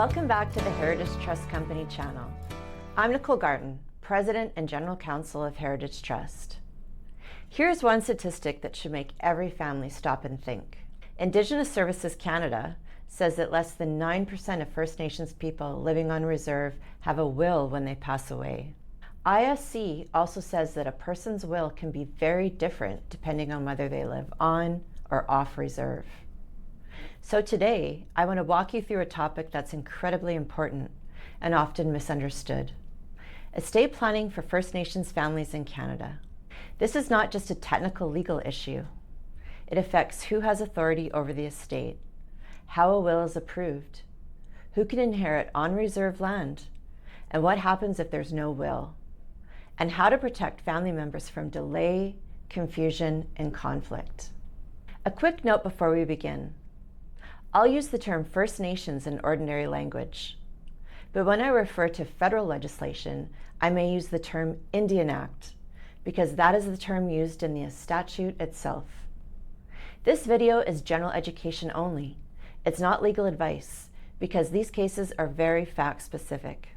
Welcome back to the Heritage Trust Company channel. I'm Nicole Garton, President and General Counsel of Heritage Trust. Here's one statistic that should make every family stop and think. Indigenous Services Canada says that less than 9% of First Nations people living on reserve have a will when they pass away. ISC also says that a person's will can be very different depending on whether they live on or off reserve. So today, I want to walk you through a topic that's incredibly important and often misunderstood: estate planning for First Nations families in Canada. This is not just a technical legal issue. It affects who has authority over the estate, how a will is approved, who can inherit on reserve land, and what happens if there's no will, and how to protect family members from delay, confusion, and conflict. A quick note before we begin. I'll use the term First Nations in ordinary language, but when I refer to federal legislation, I may use the term Indian Act, because that is the term used in the statute itself. This video is general education only. It's not legal advice, because these cases are very fact-specific.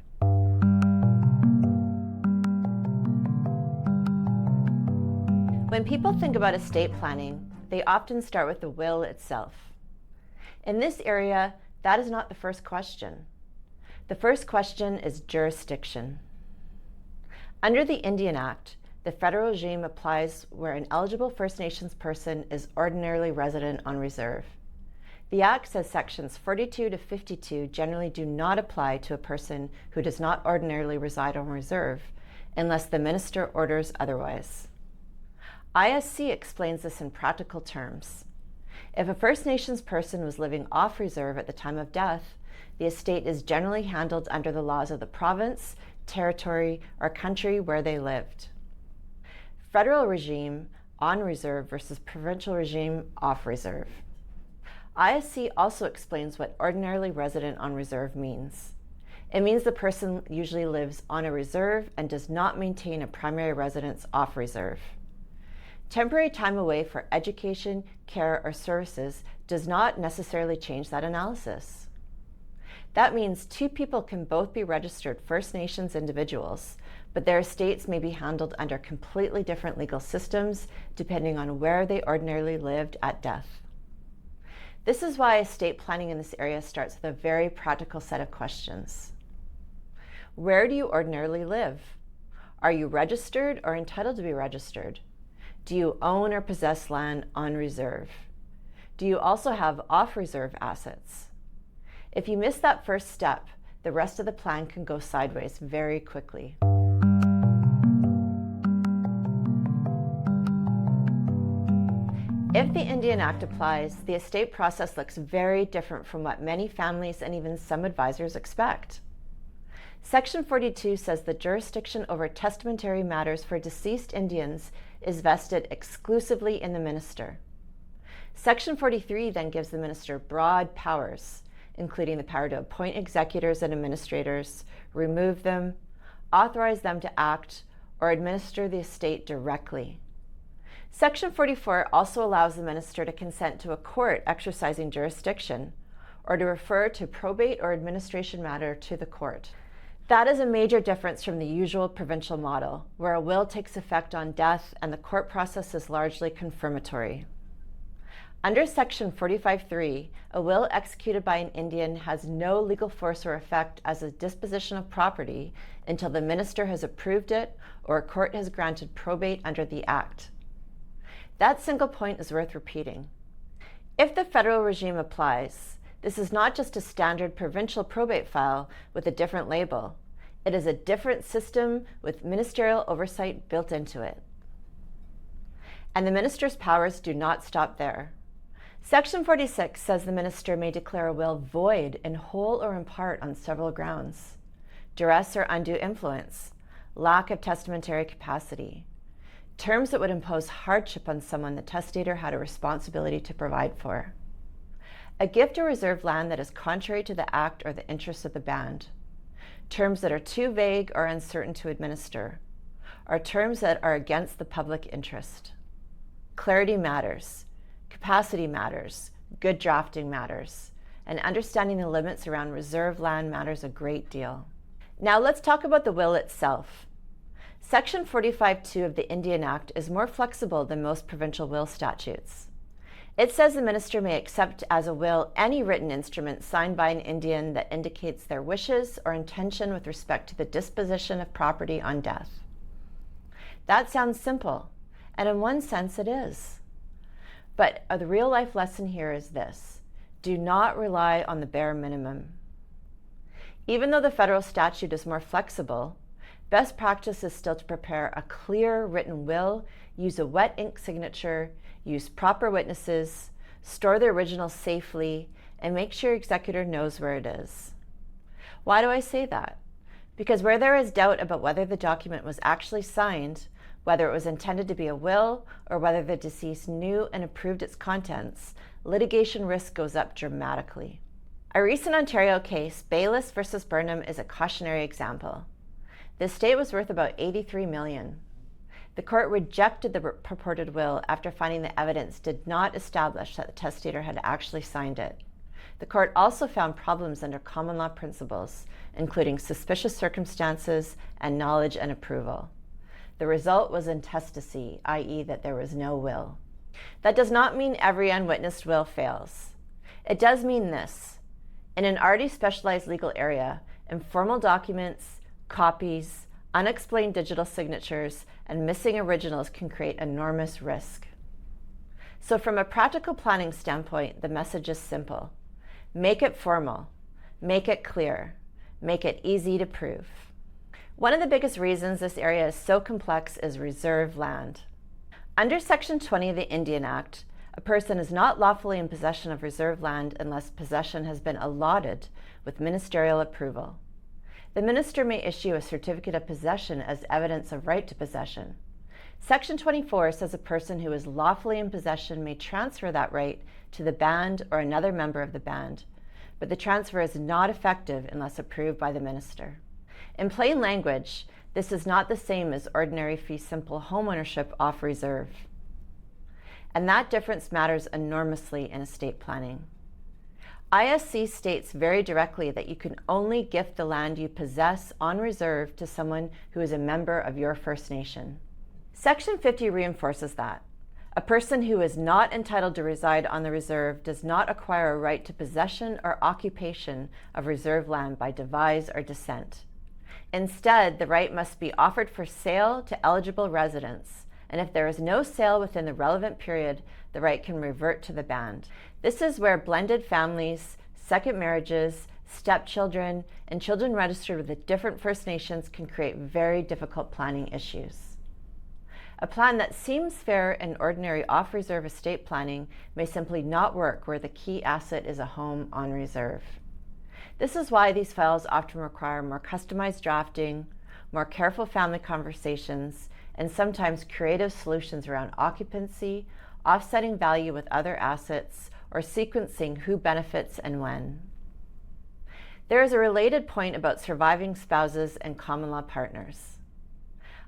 When people think about estate planning, they often start with the will itself. In this area, that is not the first question. The first question is jurisdiction. Under the Indian Act, the federal regime applies where an eligible First Nations person is ordinarily resident on reserve. The Act says sections 42 to 52 generally do not apply to a person who does not ordinarily reside on reserve unless the minister orders otherwise. ISC explains this in practical terms. If a First Nations person was living off reserve at the time of death, the estate is generally handled under the laws of the province, territory, or country where they lived. Federal regime, on reserve versus provincial regime, off reserve. ISC also explains what ordinarily resident on reserve means. It means the person usually lives on a reserve and does not maintain a primary residence off reserve. Temporary time away for education, care, or services does not necessarily change that analysis. That means two people can both be registered First Nations individuals, but their estates may be handled under completely different legal systems depending on where they ordinarily lived at death. This is why estate planning in this area starts with a very practical set of questions. Where do you ordinarily live? Are you registered or entitled to be registered? Do you own or possess land on reserve? Do you also have off-reserve assets? If you miss that first step, the rest of the plan can go sideways very quickly. If the Indian Act applies, the estate process looks very different from what many families and even some advisors expect. Section 42 says the jurisdiction over testamentary matters for deceased Indians is vested exclusively in the minister. Section 43 then gives the minister broad powers, including the power to appoint executors and administrators, remove them, authorize them to act, or administer the estate directly. Section 44 also allows the minister to consent to a court exercising jurisdiction, or to refer to probate or administration matter to the court. That is a major difference from the usual provincial model, where a will takes effect on death and the court process is largely confirmatory. Under Section 45(3), a will executed by an Indian has no legal force or effect as a disposition of property until the minister has approved it or a court has granted probate under the Act. That single point is worth repeating. If the federal regime applies, this is not just a standard provincial probate file with a different label. It is a different system with ministerial oversight built into it. And the minister's powers do not stop there. Section 46 says the minister may declare a will void in whole or in part on several grounds: duress or undue influence, lack of testamentary capacity, terms that would impose hardship on someone the testator had a responsibility to provide for, a gift or reserved land that is contrary to the Act or the interests of the band, terms that are too vague or uncertain to administer, or terms that are against the public interest. Clarity matters, capacity matters, good drafting matters, and understanding the limits around reserve land matters a great deal. Now let's talk about the will itself. Section 45(2) of the Indian Act is more flexible than most provincial will statutes. It says the minister may accept as a will any written instrument signed by an Indian that indicates their wishes or intention with respect to the disposition of property on death. That sounds simple, and in one sense it is. But the real life lesson here is this: do not rely on the bare minimum. Even though the federal statute is more flexible, best practice is still to prepare a clear written will, use a wet ink signature, use proper witnesses, store the original safely, and make sure your executor knows where it is. Why do I say that? Because where there is doubt about whether the document was actually signed, whether it was intended to be a will, or whether the deceased knew and approved its contents, litigation risk goes up dramatically. A recent Ontario case, Bayliss versus Burnham, is a cautionary example. The estate was worth about $83 million. The court rejected the purported will after finding the evidence did not establish that the testator had actually signed it. The court also found problems under common law principles, including suspicious circumstances and knowledge and approval. The result was intestacy, i.e. that there was no will. That does not mean every unwitnessed will fails. It does mean this: in an already specialized legal area, informal documents, copies, unexplained digital signatures, and missing originals can create enormous risk. So from a practical planning standpoint, the message is simple. Make it formal, make it clear, make it easy to prove. One of the biggest reasons this area is so complex is reserve land. Under Section 20 of the Indian Act, a person is not lawfully in possession of reserve land unless possession has been allotted with ministerial approval. The minister may issue a certificate of possession as evidence of right to possession. Section 24 says a person who is lawfully in possession may transfer that right to the band or another member of the band, but the transfer is not effective unless approved by the minister. In plain language, this is not the same as ordinary fee simple homeownership off reserve. And that difference matters enormously in estate planning. ISC states very directly that you can only gift the land you possess on reserve to someone who is a member of your First Nation. Section 50 reinforces that. A person who is not entitled to reside on the reserve does not acquire a right to possession or occupation of reserve land by devise or descent. Instead, the right must be offered for sale to eligible residents, and if there is no sale within the relevant period, the right can revert to the band. This is where blended families, second marriages, stepchildren, and children registered with the different First Nations can create very difficult planning issues. A plan that seems fair in ordinary off-reserve estate planning may simply not work where the key asset is a home on reserve. This is why these files often require more customized drafting, more careful family conversations, and sometimes creative solutions around occupancy, offsetting value with other assets, or sequencing who benefits and when. There is a related point about surviving spouses and common law partners.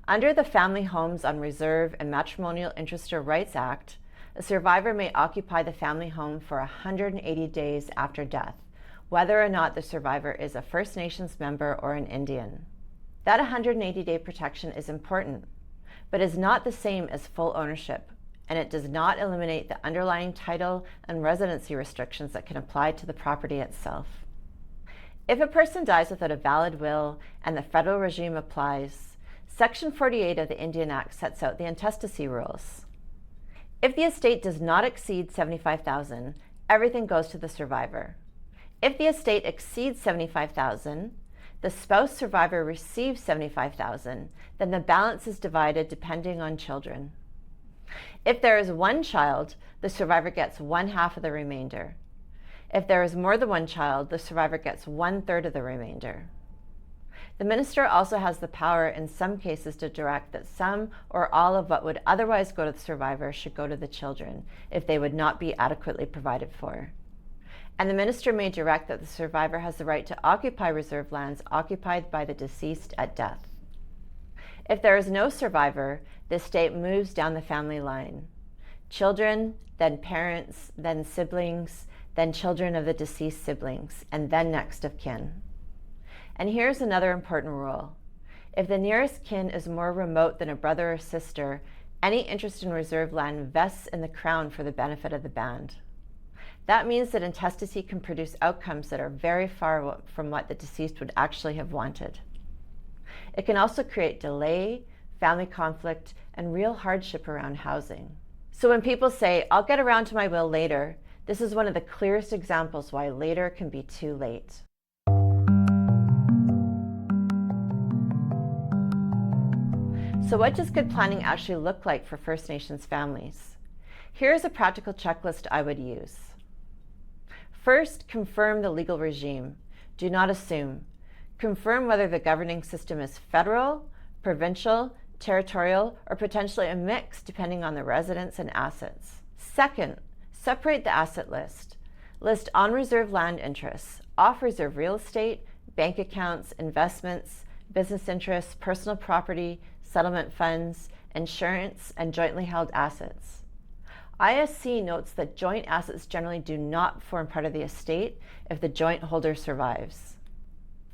Under the Family Homes on Reserve and Matrimonial Interest or Rights Act, a survivor may occupy the family home for 180 days after death, whether or not the survivor is a First Nations member or an Indian. That 180-day protection is important, but is not the same as full ownership, and it does not eliminate the underlying title and residency restrictions that can apply to the property itself. If a person dies without a valid will and the federal regime applies, Section 48 of the Indian Act sets out the intestacy rules. If the estate does not exceed $75,000, everything goes to the survivor. If the estate exceeds $75,000, the spouse survivor receives $75,000, then the balance is divided depending on children. If there is one child, the survivor gets 1/2 of the remainder. If there is more than one child, the survivor gets 1/3 of the remainder. The minister also has the power in some cases to direct that some or all of what would otherwise go to the survivor should go to the children if they would not be adequately provided for. And the minister may direct that the survivor has the right to occupy reserve lands occupied by the deceased at death. If there is no survivor, the estate moves down the family line. Children, then parents, then siblings, then children of the deceased siblings, and then next of kin. And here's another important rule. If the nearest kin is more remote than a brother or sister, any interest in reserve land vests in the Crown for the benefit of the band. That means that intestacy can produce outcomes that are very far from what the deceased would actually have wanted. It can also create delay, family conflict, and real hardship around housing. So when people say, "I'll get around to my will later," this is one of the clearest examples why later can be too late. So what does good planning actually look like for First Nations families? Here's a practical checklist I would use. First, confirm the legal regime. Do not assume. Confirm whether the governing system is federal, provincial, territorial, or potentially a mix depending on the residents and assets. Second, separate the asset list. List on-reserve land interests, off-reserve real estate, bank accounts, investments, business interests, personal property, settlement funds, insurance, and jointly held assets. ISC notes that joint assets generally do not form part of the estate if the joint holder survives.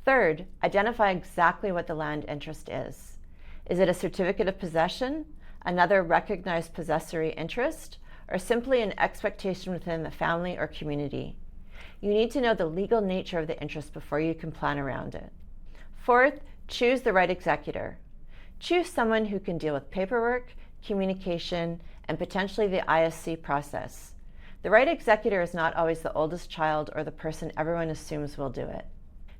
Third, identify exactly what the land interest is. Is it a certificate of possession, another recognized possessory interest, or simply an expectation within the family or community? You need to know the legal nature of the interest before you can plan around it. Fourth, choose the right executor. Choose someone who can deal with paperwork, communication, and potentially the ISC process. The right executor is not always the oldest child or the person everyone assumes will do it.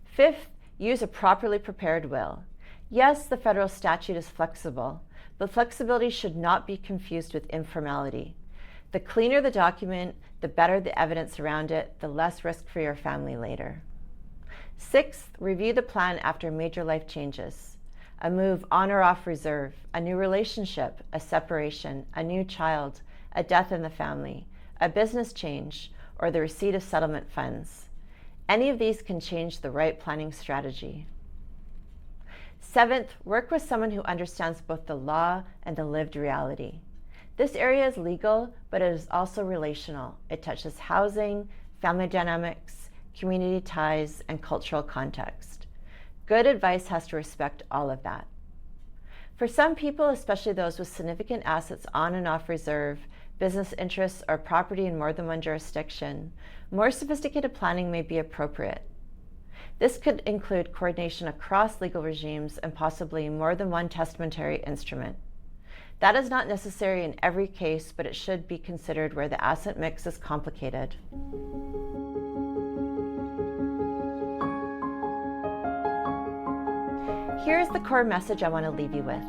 Fifth, use a properly prepared will. Yes, the federal statute is flexible, but flexibility should not be confused with informality. The cleaner the document, the better the evidence around it, the less risk for your family later. Sixth, review the plan after major life changes. A move on or off reserve, a new relationship, a separation, a new child, a death in the family, a business change, or the receipt of settlement funds. Any of these can change the right planning strategy. Seventh, work with someone who understands both the law and the lived reality. This area is legal, but it is also relational. It touches housing, family dynamics, community ties, and cultural context. Good advice has to respect all of that. For some people, especially those with significant assets on and off reserve, business interests, or property in more than one jurisdiction, more sophisticated planning may be appropriate. This could include coordination across legal regimes and possibly more than one testamentary instrument. That is not necessary in every case, but it should be considered where the asset mix is complicated. Here's the core message I want to leave you with.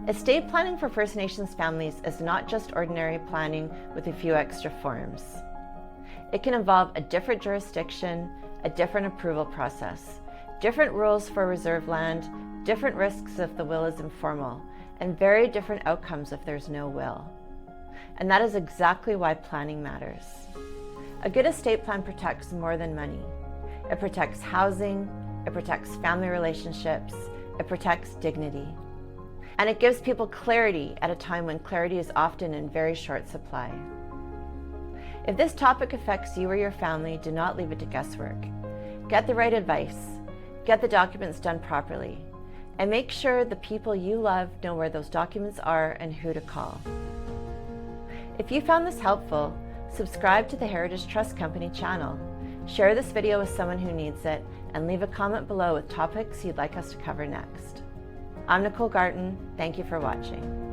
Estate planning for First Nations families is not just ordinary planning with a few extra forms. It can involve a different jurisdiction, a different approval process, different rules for reserve land, different risks if the will is informal, and very different outcomes if there's no will. And that is exactly why planning matters. A good estate plan protects more than money. It protects housing, it protects family relationships, it protects dignity. And it gives people clarity at a time when clarity is often in very short supply. If this topic affects you or your family, do not leave it to guesswork. Get the right advice, get the documents done properly, and make sure the people you love know where those documents are and who to call. If you found this helpful, subscribe to the Heritage Trust Company channel, share this video with someone who needs it, and leave a comment below with topics you'd like us to cover next. I'm Nicole Garton. Thank you for watching.